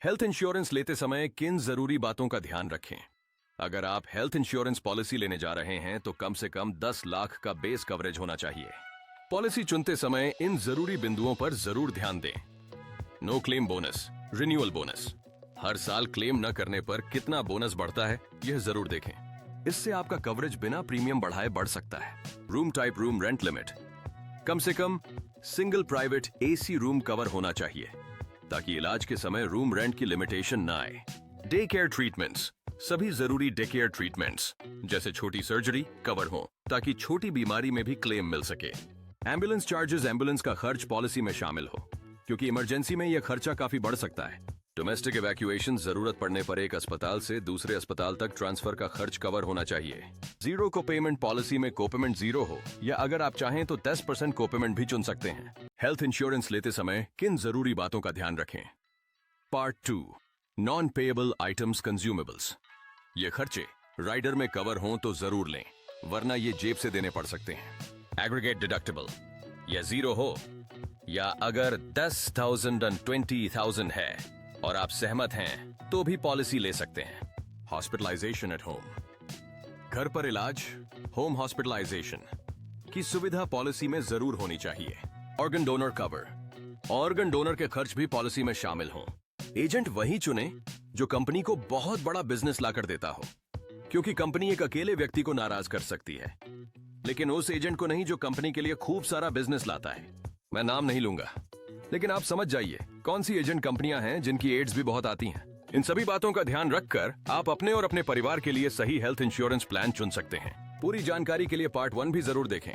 Health insurance लेते समय किन जरूरी बातों का ध्यान रखें? अगर आप हेल्थ इंश्योरेंस पॉलिसी लेने जा रहे हैं तो कम से कम 10 लाख का बेस कवरेज होना चाहिए। पॉलिसी चुनते समय इन जरूरी बिंदुओं पर जरूर ध्यान दें। No claim bonus, renewal bonus. हर साल क्लेम न करने पर कितना बोनस बढ़ता है यह जरूर देखें। इससे आपका कवरेज बिना प्रीमियम बढ़ाए बढ़ सकता है। Room type room rent limit. कम से कम single private AC room cover होना चाहिए ताकि इलाज के समय रूम रेंट की लिमिटेशन न आए। Day care treatments. सभी जरूरी डे केयर ट्रीटमेंट्स जैसे छोटी सर्जरी कवर हो ताकि छोटी बीमारी में भी क्लेम मिल सके। Ambulance charges. एम्बुलेंस का खर्च पॉलिसी में शामिल हो क्योंकि इमरजेंसी में यह खर्चा काफी बढ़ सकता है। Domestic evacuation. जरूरत पड़ने पर एक अस्पताल से दूसरे अस्पताल तक ट्रांसफर का खर्च कवर होना चाहिए। जीरो कोपेमेंट। पॉलिसी में कोपेमेंट जीरो हो या अगर आप चाहें तो 10% कोपेमेंट भी चुन सकते हैं। हेल्थ इंश्योरेंस लेते समय किन जरूरी बातों का ध्यान रखें? Part 2, non payable items consumables. ये खर्चे राइडर में कवर हों तो जरूर लें, वरना ये जेब से देने पड़ सकते हैं। Aggregate deductible. या जीरो हो या अगर 10,000 और 20,000 है और आप सहमत हैं तो भी पॉलिसी ले सकते हैं। Hospitalization at home. घर पर इलाज, होम हॉस्पिटलाइजेशन की सुविधा पॉलिसी में जरूर होनी चाहिए। Organ donor cover. Organ donor के खर्च भी पॉलिसी में शामिल हों। एजेंट वही चुने जो कंपनी को बहुत बड़ा बिजनेस लाकर देता हो, क्योंकि कंपनी एक अकेले व्यक्ति को नाराज कर सकती है, लेकिन उस एजेंट को नहीं जो कंपनी के लिए खूब सारा बिजनेस लाता है। मैं नाम नहीं लूंगा, लेकिन आप समझ जाइए कौन सी एजेंट कंपनियां हैं जिनकी एड्स भी बहुत आती हैं। इन सभी बातों का ध्यान रखकर आप अपने और अपने परिवार के लिए सही हेल्थ इंश्योरेंस प्लान चुन सकते हैं। पूरी जानकारी के लिए पार्ट 1 भी जरूर देखें।